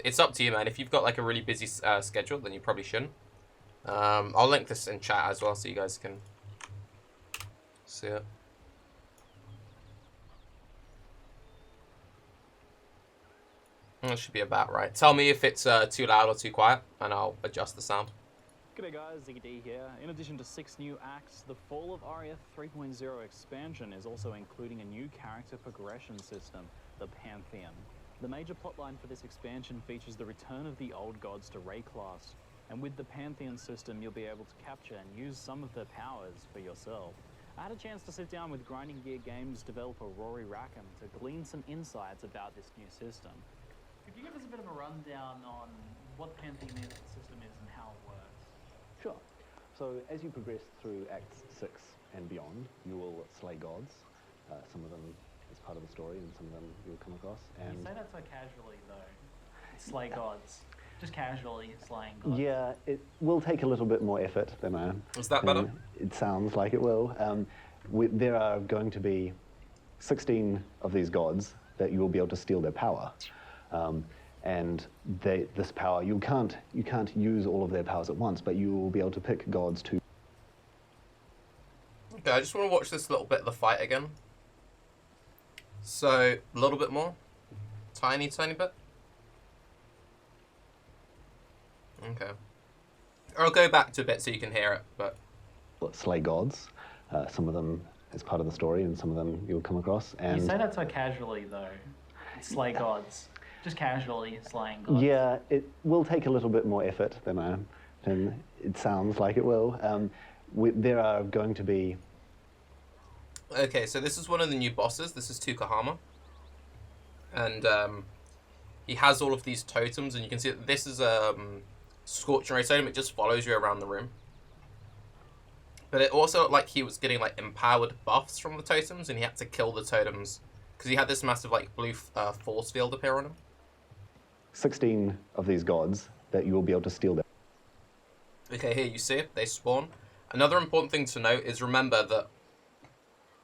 it's up to you, man. If you've got like a really busy schedule, then you probably shouldn't. I'll link this in chat as well so you guys can see it. That should be about right. Tell me if it's too loud or too quiet, and I'll adjust the sound. G'day guys, ZiggyD here. In addition to 6 new acts, the Fall of Oriath 3.0 expansion is also including a new character progression system, the Pantheon. The major plotline for this expansion features the return of the old gods to Ray class, and with the Pantheon system you'll be able to capture and use some of their powers for yourself. I had a chance to sit down with Grinding Gear Games developer Rory to glean some insights about this new system. Could you give us a bit of a rundown on what the Pantheon system is and how it works? Sure. So as you progress through Acts 6 and beyond, you will slay gods. Some of them as part of the story, and some of them you'll come across. And you say that so casually, though. Slay gods. Just casually slaying gods. Yeah, it will take a little bit more effort than Is that better? it sounds like it will. There are going to be 16 of these gods that you will be able to steal their power. And this power, you can't use all of their powers at once, but you will be able to pick gods to... Okay, I just want to watch this little bit of the fight again. So, a little bit more. Tiny bit. Okay. I'll go back to a bit so you can hear it, but... slay gods. Some of them as part of the story, and some of them you'll come across. And you say that so casually, though. Slay gods. Just casually slaying gods. Yeah, it will take a little bit more effort than it sounds like it will. There are going to be... Okay, so this is one of the new bosses. This is Tukahama. And he has all of these totems, and you can see that this is a Scorching Ray totem. It just follows you around the room. But it also looked like he was getting like empowered buffs from the totems, and he had to kill the totems because he had this massive like blue force field appear on him. 16 of these gods that you will be able to steal them. Okay, here you see it. They spawn. Another important thing to note is remember that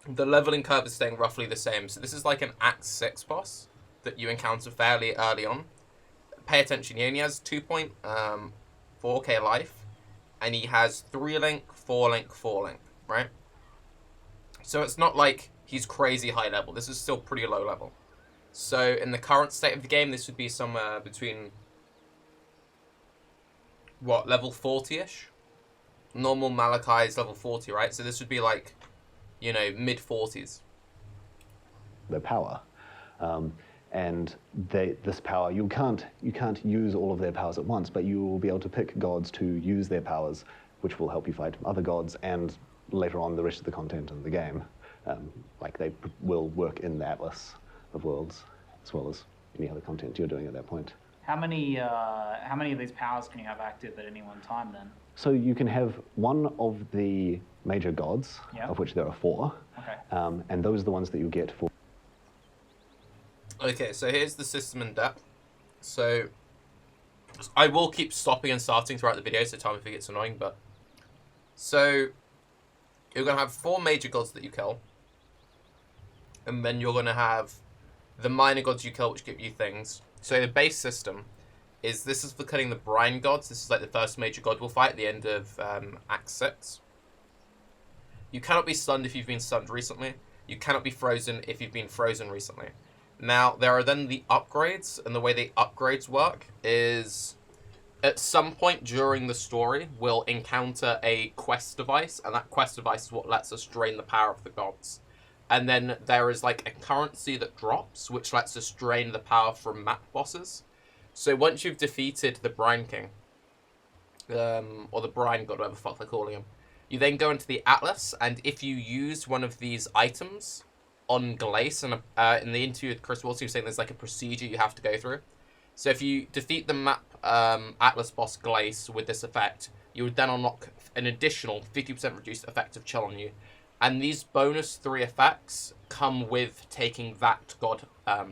the leveling curve is staying roughly the same. So this is like an Act 6 boss that you encounter fairly early on. Pay attention, he only has 2.4k life, and he has 3 link, 4 link, 4 link, right? So it's not like he's crazy high level. This is still pretty low level. So in the current state of the game, this would be somewhere between, what, level 40-ish? Normal Malachi is level 40, right? So this would be like, you know, mid-40s. Their power. And this power, you can't use all of their powers at once, but you will be able to pick gods to use their powers, which will help you fight other gods, and later on the rest of the content in the game. Like they will work in the Atlas of Worlds, as well as any other content you're doing at that point. How many of these powers can you have active at any one time, then? So you can have one of the major gods, Yep. of which there are 4, Okay. and those are the ones that you get for... Okay, so here's the system in depth. So I will keep stopping and starting throughout the video, so tell me if it gets annoying, but... So you're going to have 4 major gods that you kill. And then you're going to have the minor gods you kill, which give you things. So the base system is, this is for killing the brine gods. This is like the first major god we'll fight at the end of Act 6. You cannot be stunned if you've been stunned recently. You cannot be frozen if you've been frozen recently. Now, there are then the upgrades, and the way the upgrades work is, at some point during the story, we'll encounter a quest device, and that quest device is what lets us drain the power of the gods. And then there is like a currency that drops, which lets us drain the power from map bosses. So once you've defeated the Brine King, or the Brine God, whatever the fuck they're calling him, you then go into the Atlas, and if you use one of these items on Glace, and in the interview with Chris Wilson, he was saying there's like a procedure you have to go through. So if you defeat the map Atlas boss Glace with this effect, you would then unlock an additional 50% reduced effect of chill on you. And these bonus 3 effects come with taking that god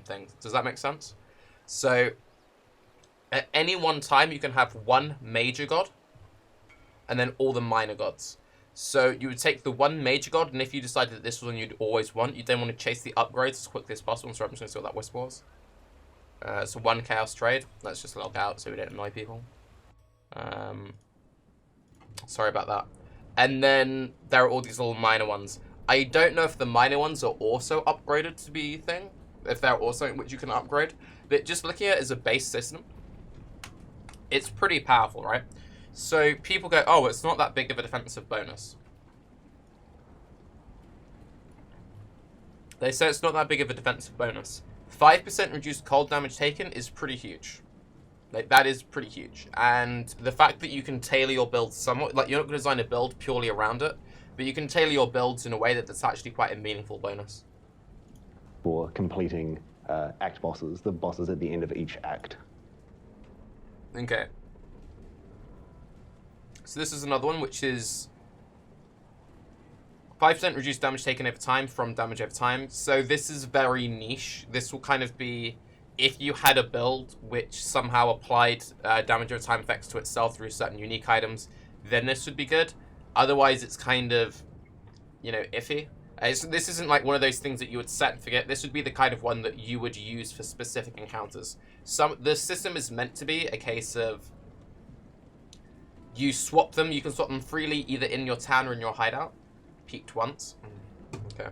thing. Does that make sense? So at any one time, you can have 1 major god and then all the minor gods. So you would take the 1 major god, and if you decided that this was one you'd always want, you'd then want to chase the upgrades as quickly as possible. So I'm just going to see what that whisper was. It's a 1 chaos trade. Let's just log out so we don't annoy people. Sorry about that. And then there are all these little minor ones. I don't know if the minor ones are also upgraded to be thing. If they're also which you can upgrade. But just looking at it as a base system, it's pretty powerful, right? So people go, oh, it's not that big of a defensive bonus. They say it's not that big of a defensive bonus. 5% reduced cold damage taken is pretty huge. Like, that is pretty huge. And the fact that you can tailor your build somewhat, like, you're not going to design a build purely around it, but you can tailor your builds in a way that's actually quite a meaningful bonus. For completing act bosses, the bosses at the end of each act. Okay. So this is another one, which is 5% reduced damage taken over time from damage over time. So this is very niche. This will kind of be if you had a build which somehow applied damage over time effects to itself through certain unique items, then this would be good. Otherwise, it's kind of, you know, iffy. This isn't like one of those things that you would set and forget. This would be the kind of one that you would use for specific encounters. The system is meant to be a case of you swap them. You can swap them freely either in your town or in your hideout. Peaked once. Okay.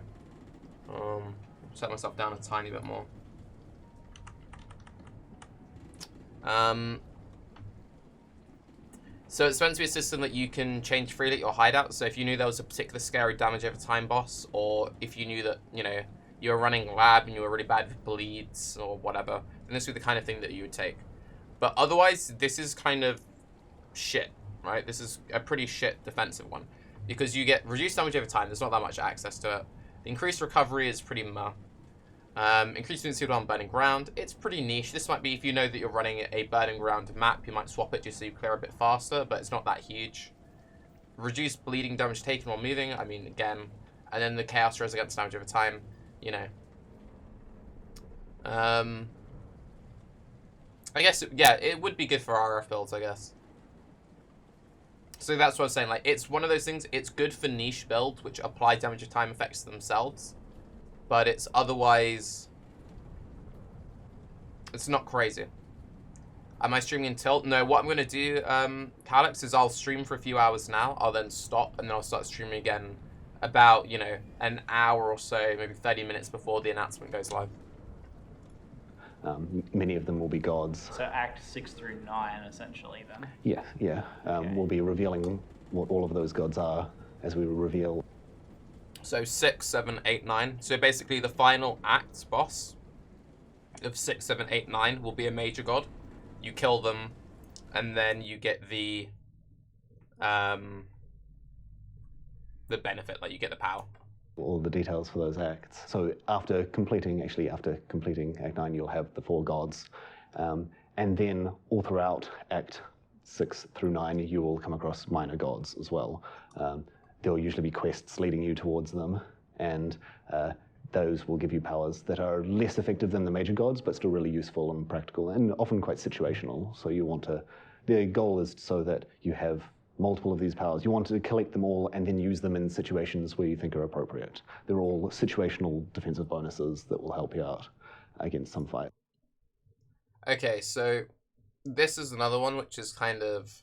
Set myself down a tiny bit more. So it's meant to be a system that you can change freely at your hideout. So if you knew there was a particular scary damage over time boss, or if you knew that, you know, you were running lab and you were really bad with bleeds or whatever, then this would be the kind of thing that you would take. But otherwise, this is kind of shit, right? This is a pretty shit defensive one. Because you get reduced damage over time, there's not that much access to it. The increased recovery is pretty meh. Increased invincibility on burning ground, it's pretty niche. This might be if you know that you're running a burning ground map, you might swap it just so you clear a bit faster, but it's not that huge. Reduced bleeding damage taken while moving, I mean, again. And then the chaos throws against damage over time, you know. I guess, yeah, it would be good for RF builds, I guess. So that's what I was saying, like, it's one of those things, it's good for niche builds which apply damage of time effects to themselves, but it's otherwise, it's not crazy. Am I streaming in Tilt? No, what I'm going to do, Calix, is I'll stream for a few hours now, I'll then stop, and then I'll start streaming again about, you know, an hour or so, maybe 30 minutes before the announcement goes live. Many of them will be gods. So Act 6 through 9, essentially, then? Yeah, yeah. Okay. We'll be revealing what all of those gods are as we reveal. So 6, 7, 8, 9. So basically the final act boss of 6, 7, 8, 9 will be a major god. You kill them, and then you get the benefit, like you get the power. All the details for those acts. So after completing Act 9, you'll have the 4 gods. And then all throughout Act 6 through 9, you will come across minor gods as well. There will usually be quests leading you towards them, and those will give you powers that are less effective than the major gods, but still really useful and practical, and often quite situational. So you want to, the goal is so that you have multiple of these powers. You want to collect them all and then use them in situations where you think are appropriate. They're all situational defensive bonuses that will help you out against some fight. Okay, so this is another one which is kind of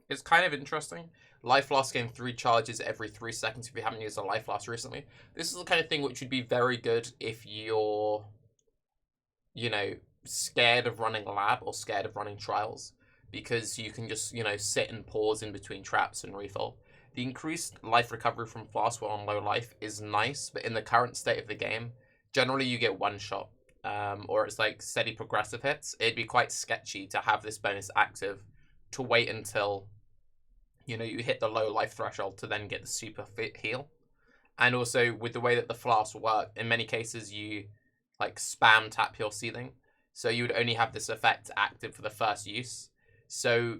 interesting. Life loss gain 3 charges every 3 seconds if you haven't used a life loss recently. This is the kind of thing which would be very good if you're, you know, scared of running lab or scared of running trials, because you can just, you know, sit and pause in between traps and refill. The increased life recovery from flask while on low life is nice, but in the current state of the game, generally you get one shot, or it's like steady progressive hits. It'd be quite sketchy to have this bonus active, to wait until, you know, you hit the low life threshold to then get the super fit heal. And also with the way that the flasks work, in many cases you like spam tap your ceiling, so you would only have this effect active for the first use. So,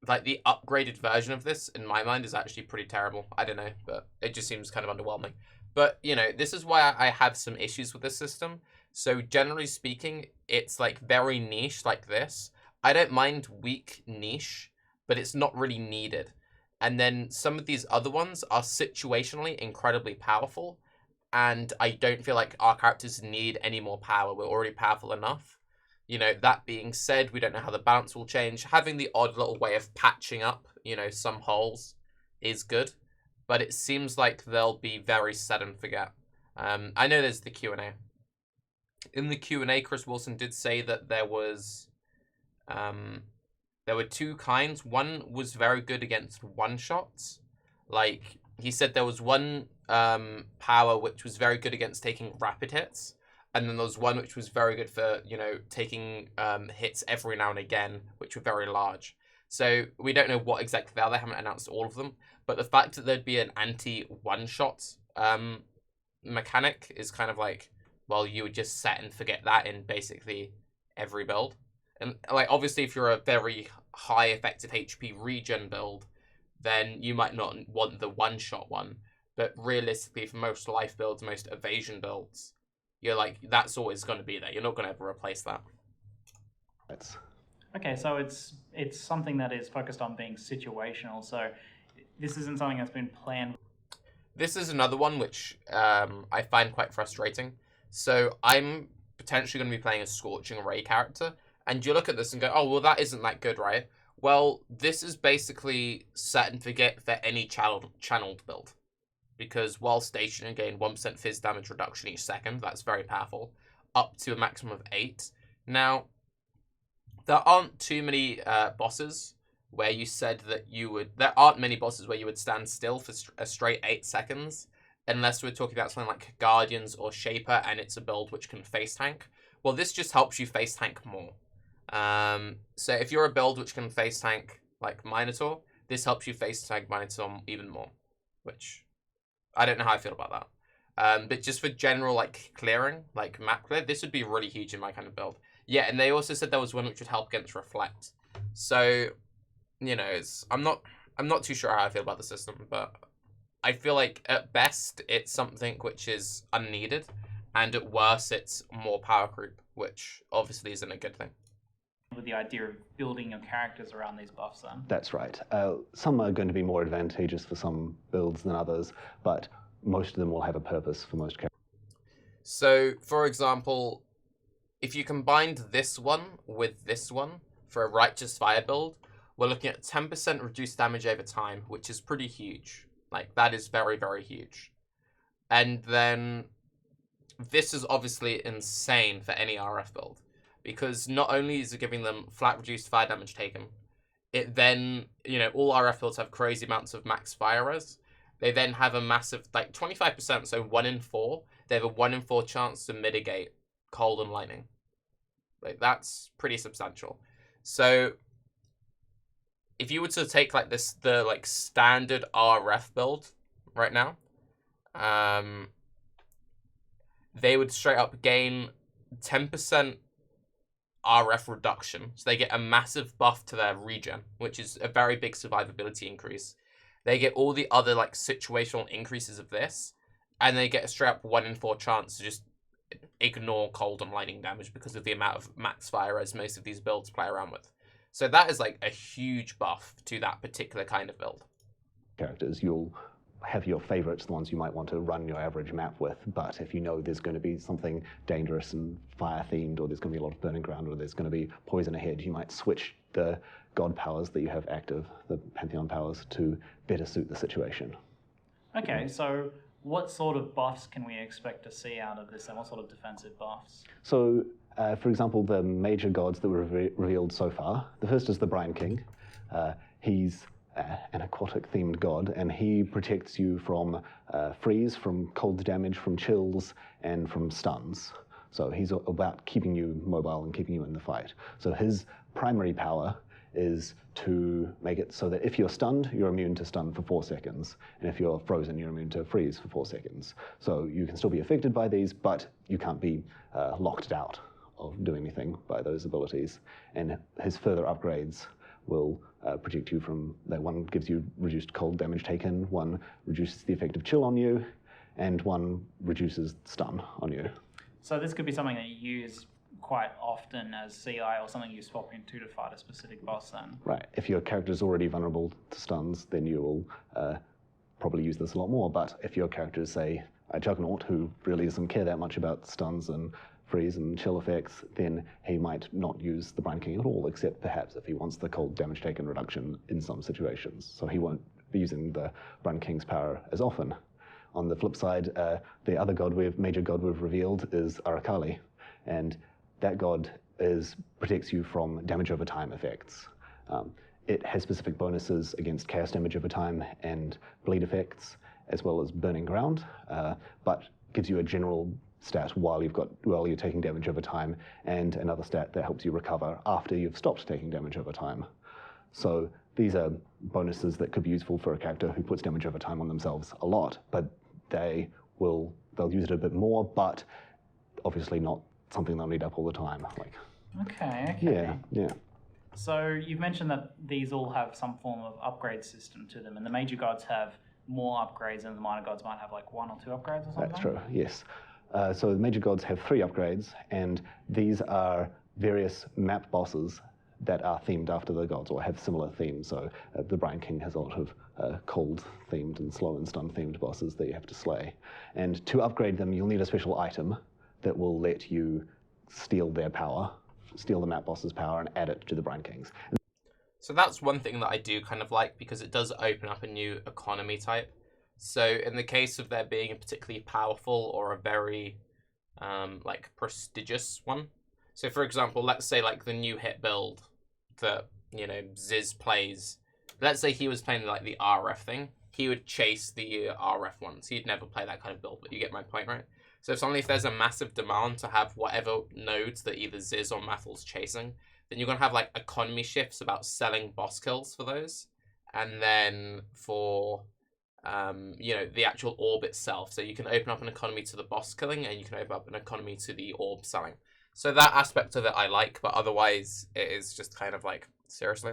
like, the upgraded version of this, in my mind, is actually pretty terrible. I don't know, but it just seems kind of underwhelming. But, you know, this is why I have some issues with this system. So, generally speaking, it's, like, very niche like this. I don't mind weak niche, but it's not really needed. And then some of these other ones are situationally incredibly powerful, and I don't feel like our characters need any more power. We're already powerful enough. You know, that being said, we don't know how the balance will change. Having the odd little way of patching up, you know, some holes is good, but it seems like they'll be very set and forget. I know there's the Q&A. In the Q&A, Chris Wilson did say that there was, there were two kinds. One was very good against one-shots. Like, he said there was one power which was very good against taking rapid hits, and then there was one which was very good for, you know, taking hits every now and again, which were very large. So we don't know what exactly they are. They haven't announced all of them. But the fact that there'd be an anti-one-shot mechanic is kind of like, well, you would just set and forget that in basically every build. And, like, obviously, if you're a very high effective HP regen build, then you might not want the one-shot one. But realistically, for most life builds, most evasion builds, you're like, that's always going to be there. You're not going to ever replace that. Okay, so it's something that is focused on being situational. So this isn't something that's been planned. This is another one which I find quite frustrating. So I'm potentially going to be playing a Scorching Ray character, and you look at this and go, oh, well, that isn't that good, right? Well, this is basically set and forget for any channeled build. Because while stationary, gain 1% fizz damage reduction each second. That's very powerful. Up to a maximum of 8. Now, there aren't too many bosses where you said that you would... There aren't many bosses where you would stand still for a straight 8 seconds. Unless we're talking about something like Guardians or Shaper, and it's a build which can face tank. Well, this just helps you face tank more. So if you're a build which can face tank, like Minotaur, this helps you face tank Minotaur even more. Which... I don't know how I feel about that. But just for general, like, clearing, like map clear, this would be really huge in my kind of build. Yeah, and they also said there was one which would help against Reflect. So, you know, I'm not too sure how I feel about the system, but I feel like at best it's something which is unneeded, and at worst it's more power creep, which obviously isn't a good thing. With the idea of building your characters around these buffs then? That's right. Some are going to be more advantageous for some builds than others, but most of them will have a purpose for most characters. So, for example, if you combined this one with this one for a Righteous Fire build, we're looking at 10% reduced damage over time, which is pretty huge. Like, that is very, very huge. And then this is obviously insane for any RF build. Because not only is it giving them flat reduced fire damage taken, it then, you know, all RF builds have crazy amounts of max fire res. They then have a massive, like 25%, so 1 in 4, they have a 1 in 4 chance to mitigate cold and lightning. Like, that's pretty substantial. So, if you were to take, like, the like, standard RF build right now, they would straight up gain 10% RF reduction, so they get a massive buff to their regen, which is a very big survivability increase. They get all the other like situational increases of this, and they get a straight up 1 in 4 chance to just ignore cold and lightning damage because of the amount of max fire as most of these builds play around with. So that is like a huge buff to that particular kind of build. Characters, you'll have your favorites, the ones you might want to run your average map with, but if you know there's going to be something dangerous and fire-themed, or there's going to be a lot of burning ground, or there's going to be poison ahead, you might switch the god powers that you have active, the Pantheon powers, to better suit the situation. Okay, so what sort of buffs can we expect to see out of this, and what sort of defensive buffs? So, for example, the major gods that were revealed so far, the first is the Brine King. He's an aquatic-themed god, and he protects you from freeze, from cold damage, from chills, and from stuns. So he's about keeping you mobile and keeping you in the fight. So his primary power is to make it so that if you're stunned, you're immune to stun for 4 seconds, and if you're frozen, you're immune to freeze for 4 seconds. So you can still be affected by these, but you can't be locked out of doing anything by those abilities. And his further upgrades will protect you from that. One gives you reduced cold damage taken, one reduces the effect of chill on you, and one reduces stun on you. So this could be something that you use quite often as CI, or something you swap into to fight a specific boss then? Right. If your character is already vulnerable to stuns, then you will probably use this a lot more. But if your character is, say, a Juggernaut who really doesn't care that much about stuns and freeze and chill effects, then he might not use the Brine King at all, except perhaps if he wants the cold damage taken reduction in some situations. So he won't be using the Brine King's power as often. On the flip side, the other major god we've revealed is Arakali, and that god protects you from damage over time effects. It has specific bonuses against chaos damage over time and bleed effects, as well as burning ground, but gives you a general stat while you're taking damage over time, and another stat that helps you recover after you've stopped taking damage over time. So these are bonuses that could be useful for a character who puts damage over time on themselves a lot, but they'll use it a bit more, but obviously not something they'll need up all the time. Okay. Yeah. So you've mentioned that these all have some form of upgrade system to them, and the major gods have more upgrades, and the minor gods might have like 1 or 2 upgrades or something? That's true, yes. So the major gods have 3 upgrades, and these are various map bosses that are themed after the gods or have similar themes. So the Brine King has a lot of cold-themed and slow and stun-themed bosses that you have to slay. And to upgrade them, you'll need a special item that will let you steal their power, steal the map boss's power, and add it to the Brine King's. So that's one thing that I do kind of like, because it does open up a new economy type. So in the case of there being a particularly powerful or a very like prestigious one. So for example, let's say like the new hit build that, you know, Ziz plays. Let's say he was playing like the RF thing. He would chase the RF ones. He'd never play that kind of build, but you get my point, right? So if there's a massive demand to have whatever nodes that either Ziz or Mathel's chasing, then you're going to have like economy shifts about selling boss kills for those. And then for, you know, the actual orb itself. So you can open up an economy to the boss killing, and you can open up an economy to the orb selling. So that aspect of it I like, but otherwise it is just kind of like, seriously?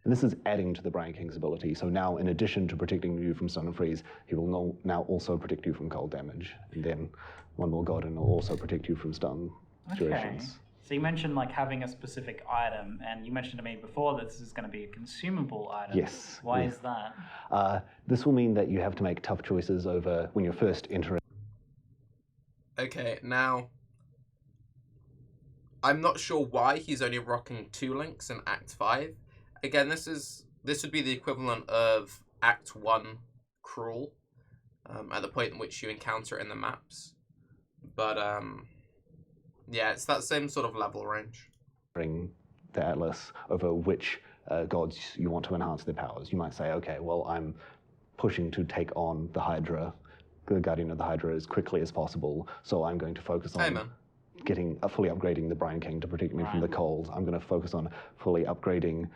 And this is adding to the Brine King's ability. So now, in addition to protecting you from stun and freeze, he will now also protect you from cold damage. And then one more god, and he'll also protect you from stun durations. So you mentioned like having a specific item, and you mentioned to me before that this is going to be a consumable item. Yes. Why is that? This will mean that you have to make tough choices over when you're first entering. Okay, now I'm not sure why he's only rocking 2 links in Act 5. Again, this would be the equivalent of Act 1 Cruel, at the point in which you encounter it in the maps. But yeah, it's that same sort of level range. Bring the Atlas over which gods you want to enhance their powers. You might say, okay, well, I'm pushing to take on the Hydra, the Guardian of the Hydra, as quickly as possible, so I'm going to focus on fully upgrading the Brine King to protect me from the cold. I'm going to focus on fully upgrading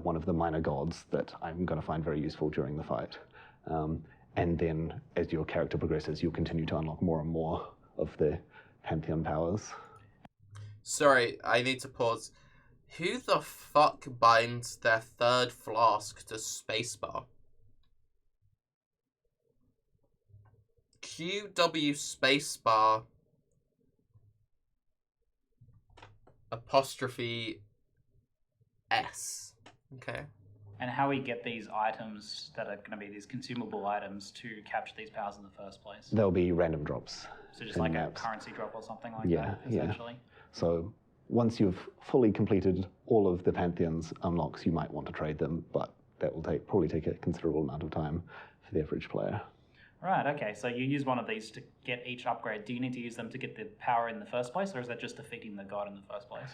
one of the minor gods that I'm going to find very useful during the fight. And then, as your character progresses, you'll continue to unlock more and more of the Pantheon powers. Sorry, I need to pause. Who the fuck binds their 3rd flask to spacebar? QW spacebar apostrophe S. Okay. And how we get these items that are going to be these consumable items to capture these powers in the first place? There'll be random drops. So just like maps. A currency drop or something like that, essentially? Yeah. So once you've fully completed all of the Pantheon's unlocks, you might want to trade them, but that will probably take a considerable amount of time for the average player. Right, okay. So you use one of these to get each upgrade. Do you need to use them to get the power in the first place, or is that just defeating the god in the first place?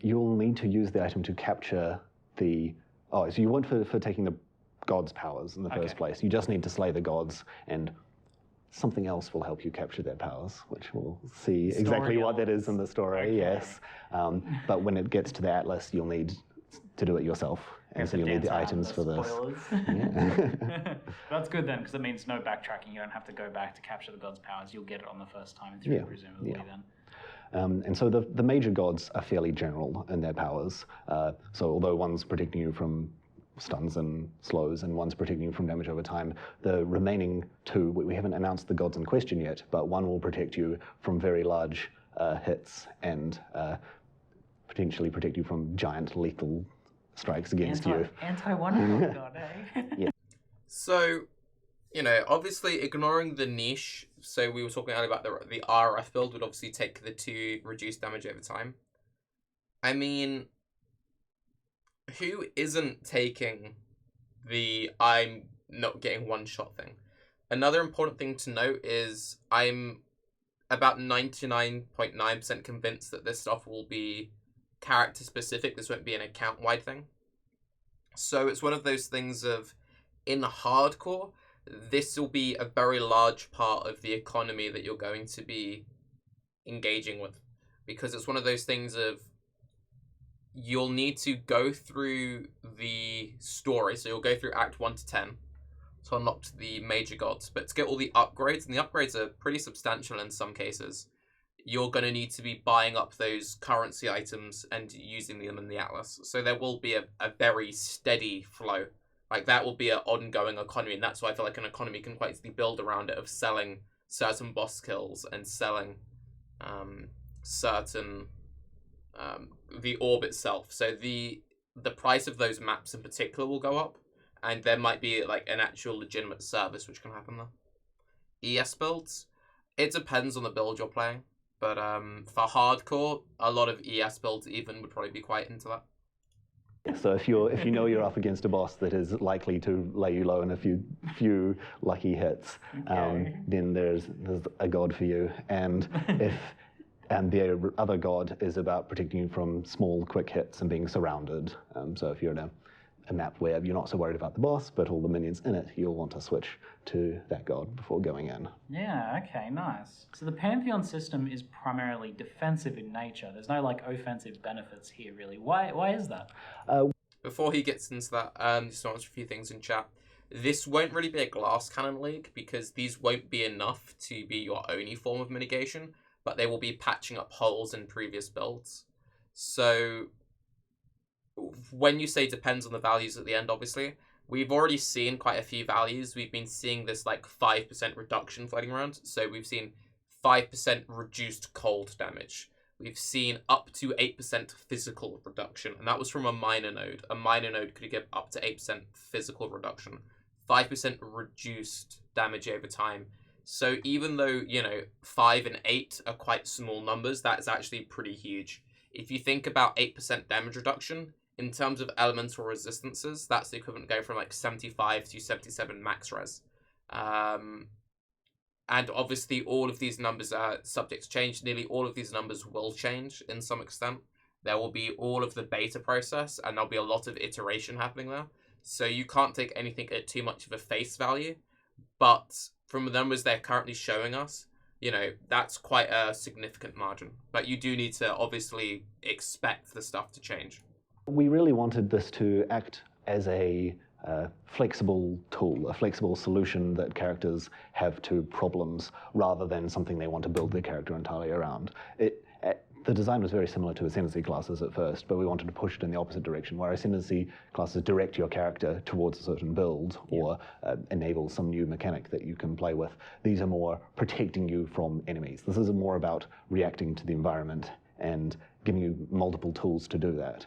You'll need to use the item to capture the... Oh, so you want for taking the god's powers in the first place. You just need to slay the gods, and something else will help you capture their powers, which we'll see exactly what that is in the story, yes. But when it gets to the Atlas, you'll need to do it yourself. And so you'll need the items for this. Yeah. That's good then, because it means no backtracking. You don't have to go back to capture the god's powers. You'll get it on the first time through, presumably, then. And so the major gods are fairly general in their powers. So although one's protecting you from stuns and slows, and one's protecting you from damage over time, the remaining 2, we haven't announced the gods in question yet, but one will protect you from very large hits and potentially protect you from giant lethal strikes against you. Anti-one god, eh? So, you know, obviously ignoring the niche. So we were talking earlier about the RF build would obviously take the 2 reduced damage over time. I mean, who isn't taking the I'm not getting one shot thing? Another important thing to note is I'm about 99.9% convinced that this stuff will be character specific. This won't be an account wide thing. So it's one of those things of, in hardcore, this will be a very large part of the economy that you're going to be engaging with, because it's one of those things of, you'll need to go through the story. So you'll go through Act 1 to 10 to unlock the major gods, but to get all the upgrades, and the upgrades are pretty substantial in some cases, you're going to need to be buying up those currency items and using them in the Atlas. So there will be a very steady flow. Like, that will be an ongoing economy, and that's why I feel like an economy can quite easily build around it, of selling certain boss kills and selling certain the orb itself. So the price of those maps in particular will go up, and there might be like an actual legitimate service which can happen there. ES builds, it depends on the build you're playing, but for hardcore, a lot of ES builds even would probably be quite into that. So if you know you're up against a boss that is likely to lay you low in a few lucky hits, then there's a god for you. And the other god is about protecting you from small, quick hits and being surrounded. So if you're in a map where you're not so worried about the boss, but all the minions in it, you'll want to switch to that god before going in. Yeah, okay, nice. So the Pantheon system is primarily defensive in nature. There's no like offensive benefits here, really. Why is that? Before he gets into that, just to answer a few things in chat. This won't really be a glass cannon league, because these won't be enough to be your only form of mitigation, but they will be patching up holes in previous builds. So when you say depends on the values at the end, obviously, we've already seen quite a few values. We've been seeing this like 5% reduction floating around. So we've seen 5% reduced cold damage. We've seen up to 8% physical reduction, and that was from a minor node. A minor node could give up to 8% physical reduction. 5% reduced damage over time. So even though, 5 and 8 are quite small numbers, that is actually pretty huge. If you think about 8% damage reduction, in terms of elemental resistances, that's the equivalent going from like 75 to 77 max res. And obviously all of these numbers are subject to change. Nearly all of these numbers will change in some extent. There will be all of the beta process, and there'll be a lot of iteration happening there. So you can't take anything at too much of a face value. But from the numbers they're currently showing us, that's quite a significant margin. But you do need to obviously expect the stuff to change. We really wanted this to act as a flexible tool, a flexible solution that characters have to problems, rather than something they want to build their character entirely around. The design was very similar to ascendancy classes at first, but we wanted to push it in the opposite direction, where ascendancy classes direct your character towards a certain build, or enable some new mechanic that you can play with. These are more protecting you from enemies. This is more about reacting to the environment and giving you multiple tools to do that.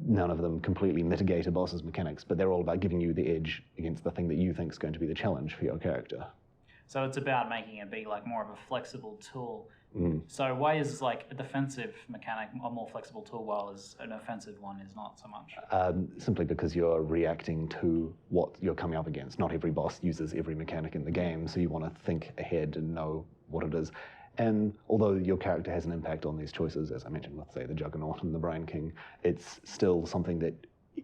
None of them completely mitigate a boss's mechanics, but they're all about giving you the edge against the thing that you think is going to be the challenge for your character. So it's about making it be like more of a flexible tool. So why is like a defensive mechanic a more flexible tool, while an offensive one is not so much? Simply because you're reacting to what you're coming up against. Not every boss uses every mechanic in the game, so you want to think ahead and know what it is. And although your character has an impact on these choices, as I mentioned with, say, the Juggernaut and the Brian King, it's still something that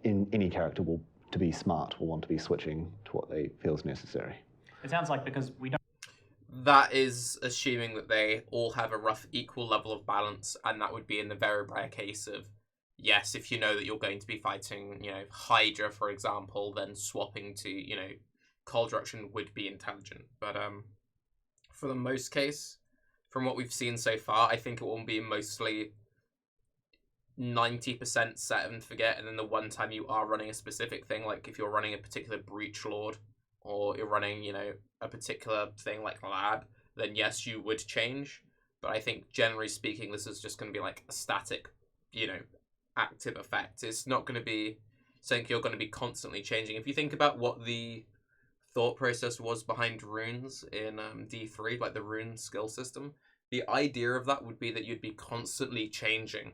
any character to be smart, will want to be switching to what they feel is necessary. It sounds like because we don't... That is assuming that they all have a rough equal level of balance, and that would be in the very rare case of, yes, if you know that you're going to be fighting, Hydra, for example, then swapping to, Cold Ruction would be intelligent. But for the most case, from what we've seen so far, I think it will be mostly 90% set and forget, and then the one time you are running a specific thing, like if you're running a particular Breach Lord, or you're running, a particular thing like Lab, then yes, you would change. But I think generally speaking, this is just going to be like a static, active effect. It's not going to be something you're going to be constantly changing. If you think about what the thought process was behind runes in D3, like the rune skill system. The idea of that would be that you'd be constantly changing.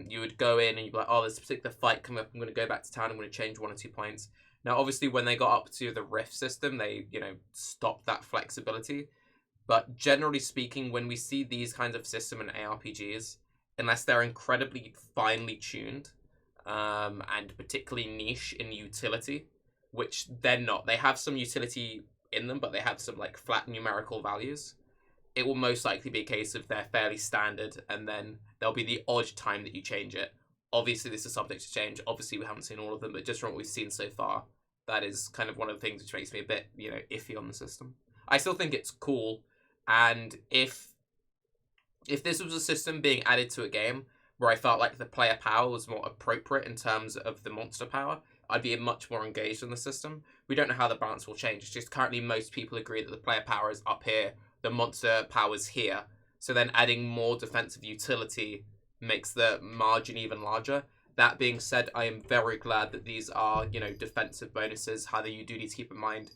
You would go in and you'd be like, oh, there's a particular fight coming up, I'm going to go back to town, I'm going to change 1 or 2 points. Now, obviously, when they got up to the rift system, they, stopped that flexibility. But generally speaking, when we see these kinds of system in ARPGs, unless they're incredibly finely tuned, and particularly niche in utility, which they're not. They have some utility in them, but they have some like flat numerical values. It will most likely be a case of they're fairly standard, and then there'll be the odd time that you change it. Obviously, this is subject to change. Obviously, we haven't seen all of them, but just from what we've seen so far, that is kind of one of the things which makes me a bit, iffy on the system. I still think it's cool, and if this was a system being added to a game where I felt like the player power was more appropriate in terms of the monster power, I'd be much more engaged in the system. We don't know how the balance will change. It's just currently most people agree that the player power is up here, the monster power is here. So then adding more defensive utility makes the margin even larger. That being said, I am very glad that these are, defensive bonuses. However, you do need to keep in mind,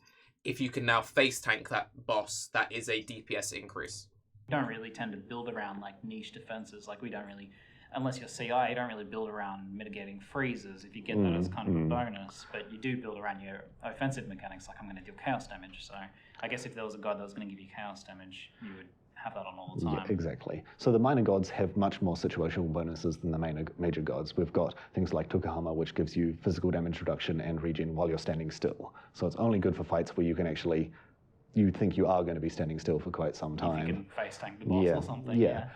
if you can now face tank that boss, that is a DPS increase. You don't really tend to build around like niche defenses. Like we don't really, unless you're CI, you don't really build around mitigating freezes if you get that as kind of a bonus. But you do build around your offensive mechanics, like I'm going to deal chaos damage. So I guess if there was a god that was going to give you chaos damage, you would have that on all the time. Yeah, exactly. So the minor gods have much more situational bonuses than the major gods. We've got things like Tukahama, which gives you physical damage reduction and regen while you're standing still. So it's only good for fights where you can actually, you think you are going to be standing still for quite some time. If you can face tank the boss or something. Yeah.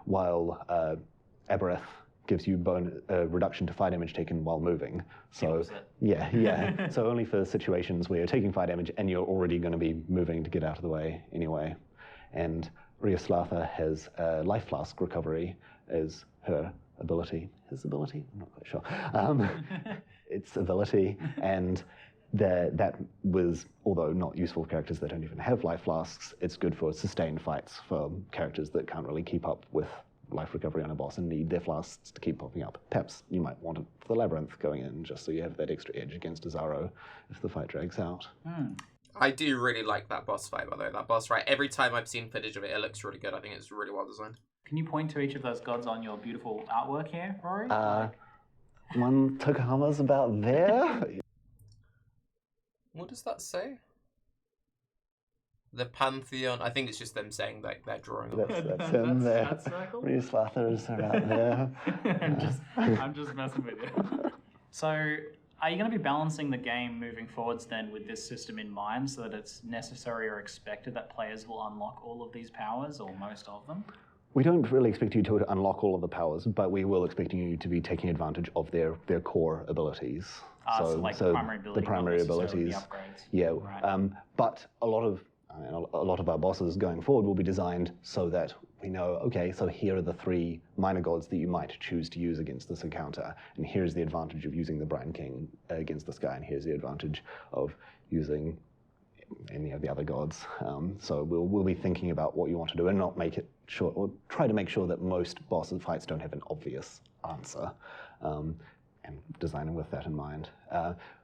While Aberrath gives you reduction to fire damage taken while moving. So yeah. So only for situations where you're taking fire damage and you're already going to be moving to get out of the way anyway. And Oriath has life flask recovery as her ability. His ability? I'm not quite sure. Its ability, and that was, although not useful for characters that don't even have life flasks, it's good for sustained fights for characters that can't really keep up with life recovery on a boss and need their flasks to keep popping up. Perhaps you might want it for the Labyrinth going in, just so you have that extra edge against Azaro if the fight drags out. I do really like that boss fight, by the way. That boss fight, every time I've seen footage of it, it looks really good. I think it's really well designed. Can you point to each of those gods on your beautiful artwork here, Rory? One Tukahama's about there. What does that say? The Pantheon. I think it's just them saying that they're drawing. That's him there. That circle? Oriath are out there. I'm just messing with you. So, are you going to be balancing the game moving forwards then with this system in mind, so that it's necessary or expected that players will unlock all of these powers or most of them? We don't really expect you to unlock all of the powers, but we will expect you to be taking advantage of their core abilities. So the primary ability, the primary abilities. The upgrades. Yeah, right. But a lot of our bosses going forward will be designed so that we know, okay, so here are the 3 minor gods that you might choose to use against this encounter, and here's the advantage of using the Brine King against this guy, and here's the advantage of using any of the other gods. So we'll be thinking about what you want to do and not make it short, or try to make sure that most boss fights don't have an obvious answer, and design them with that in mind.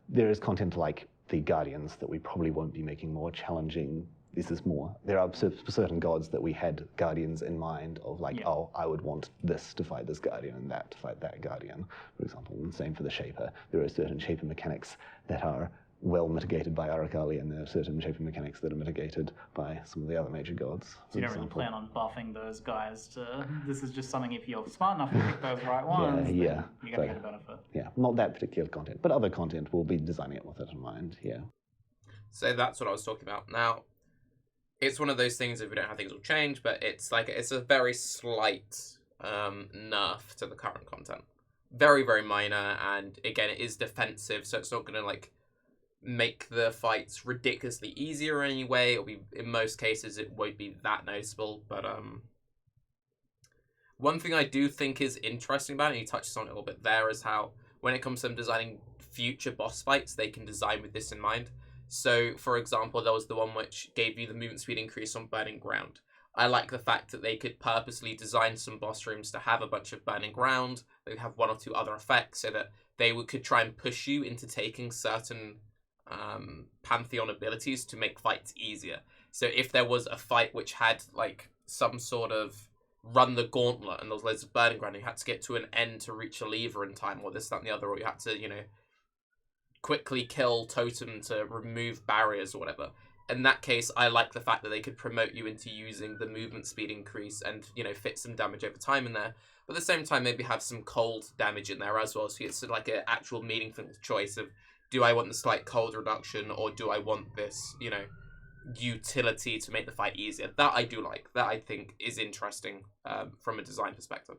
There is content like the Guardians that we probably won't be making more challenging. This is more. There are certain gods that we had Guardians in mind of, like, oh, I would want this to fight this Guardian and that to fight that Guardian, for example. And same for the Shaper. There are certain Shaper mechanics that are well mitigated by Arakali, and there are certain Shaper mechanics that are mitigated by some of the other major gods. So you don't really plan on buffing those guys to, this is just something if you're smart enough to pick those right ones, yeah. You're going to get a benefit. Yeah, not that particular content, but other content we'll be designing it with it in mind, yeah. So that's what I was talking about. Now, it's one of those things, if we don't have things will change, but it's a very slight nerf to the current content. Very, very minor, and again, it is defensive, so it's not going to make the fights ridiculously easier in any way. It'll be, in most cases, it won't be that noticeable, but one thing I do think is interesting about it, and you touched on it a little bit there, is how when it comes to them designing future boss fights, they can design with this in mind. So, for example, there was the one which gave you the movement speed increase on Burning Ground. I like the fact that they could purposely design some boss rooms to have a bunch of Burning Ground. They have 1 or 2 other effects so that they could try and push you into taking certain Pantheon abilities to make fights easier. So if there was a fight which had like some sort of run the gauntlet and there was loads of burning ground, you had to get to an end to reach a lever in time, or this, that, and the other, or you had to, you know, quickly kill totem to remove barriers or whatever. In that case, I like the fact that they could promote you into using the movement speed increase and, you know, fit some damage over time in there. But at the same time, maybe have some cold damage in there as well. So it's like an actual meaningful choice of, do I want this like cold reduction, or do I want this, you know, utility to make the fight easier? That I do like. That I think is interesting from a design perspective.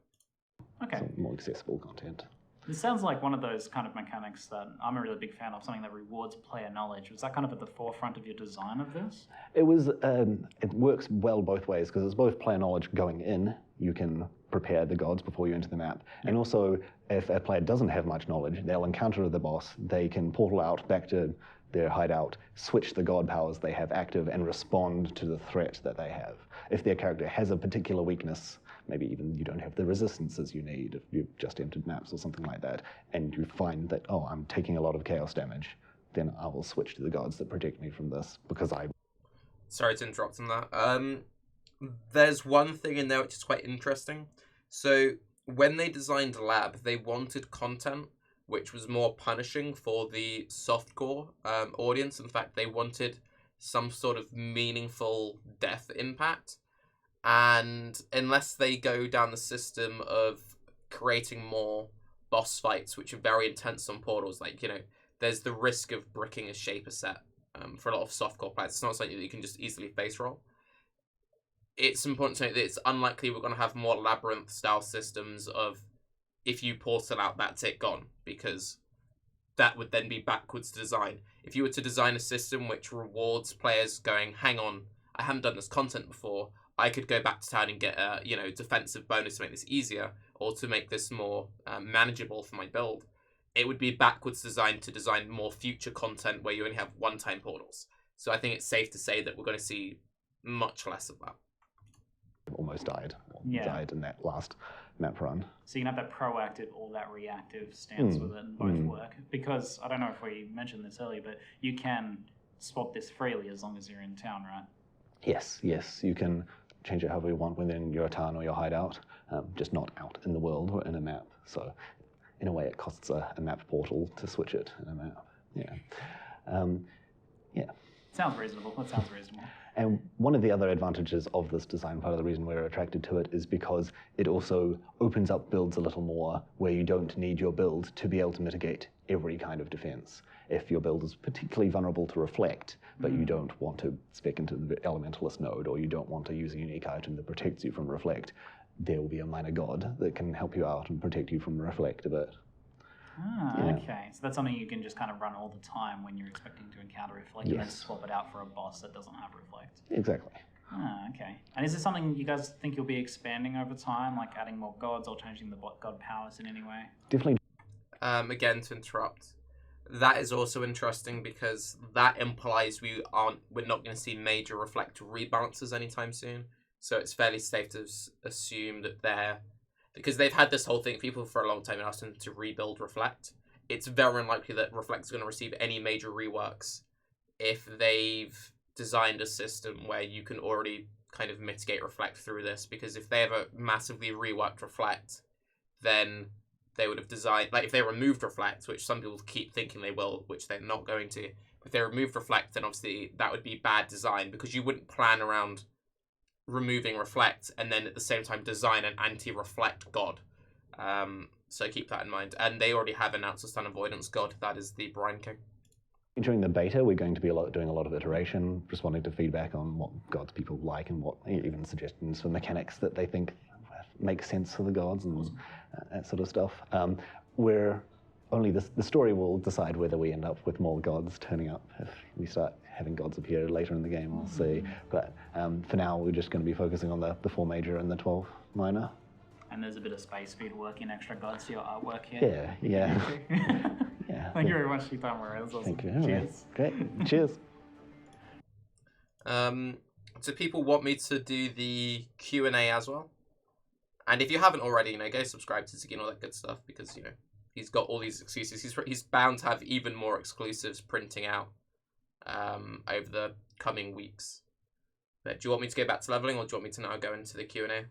Okay. Some more accessible content. This sounds like one of those kind of mechanics that I'm a really big fan of, something that rewards player knowledge. Was that kind of at the forefront of your design of this? It was. It works well both ways because it's both player knowledge going in. You can prepare the gods before you enter the map, and also if a player doesn't have much knowledge, they'll encounter the boss. They can portal out back to their hideout, switch the god powers they have active, and respond to the threat that they have. If their character has a particular weakness, maybe even you don't have the resistances you need if you've just entered maps or something like that, and you find that, oh, I'm taking a lot of chaos damage, then I will switch to the gods that protect me from this because I... Sorry to interrupt on that. There's one thing in there which is quite interesting. So when they designed Lab, they wanted content which was more punishing for the softcore audience. In fact, they wanted some sort of meaningful death impact. And unless they go down the system of creating more boss fights, which are very intense on portals, like, you know, there's the risk of bricking a shaper set for a lot of softcore players. It's not something that you can just easily face roll. It's important to note that it's unlikely we're going to have more labyrinth-style systems of, if you portal out, that's it, gone, because that would then be backwards to design. If you were to design a system which rewards players going, hang on, I haven't done this content before, I could go back to town and get a, you know, defensive bonus to make this easier, or to make this more manageable for my build, it would be backwards designed to design more future content where you only have one-time portals. So I think it's safe to say that we're going to see much less of that. Almost died. Yeah. Died in that last map run. So you can have that proactive or that reactive stance with it, and both work. Because, I don't know if we mentioned this earlier, but you can swap this freely as long as you're in town, right? Yes, you can change it however you want within your town or your hideout, just not out in the world or in a map. So in a way it costs a map portal to switch it in a map. Yeah. Sounds reasonable. That sounds reasonable. And one of the other advantages of this design, part of the reason we're attracted to it, is because it also opens up builds a little more where you don't need your build to be able to mitigate every kind of defense. If your build is particularly vulnerable to reflect, but you don't want to spec into the elementalist node, or you don't want to use a unique item that protects you from reflect, there will be a minor god that can help you out and protect you from reflect a bit. Okay. So that's something you can just kind of run all the time when you're expecting to encounter reflect, and then swap it out for a boss that doesn't have reflect. Exactly. Okay. And is this something you guys think you'll be expanding over time, like adding more gods or changing the god powers in any way? Definitely. Again, to interrupt, that is also interesting because that implies we're not going to see major reflect rebalances anytime soon. So it's fairly safe to assume that because they've had this whole thing, people for a long time asked them to rebuild reflect. It's very unlikely that reflect is going to receive any major reworks if they've designed a system where you can already kind of mitigate reflect through this, because if they ever massively reworked reflect, then they would have designed, like if they removed reflect, which some people keep thinking they will, which they're not going to. If they removed reflect, then obviously that would be bad design, because you wouldn't plan around removing reflect and then at the same time design an anti-reflect god. So keep that in mind. And they already have announced a stun avoidance god, that is the Brine King. During the beta, we're going to be doing a lot of iteration, responding to feedback on what gods people like and what even suggestions for mechanics that they think make sense for the gods and that sort of stuff. Where only the story will decide whether we end up with more gods turning up. If we start having gods appear later in the game, we'll see. But for now, we're just going to be focusing on the 4 major and the 12 minor. And there's a bit of space for you to work in extra gods to your artwork here. Yeah. Thank you very much for your time, Rory. That was awesome. Thank you. Cheers. Great. Cheers. Do people want me to do the Q&A as well? And if you haven't already, go subscribe to ZiggyD and all that good stuff, because, he's got all these excuses. He's bound to have even more exclusives printing out over the coming weeks. But do you want me to go back to leveling, or do you want me to now go into the Q&A?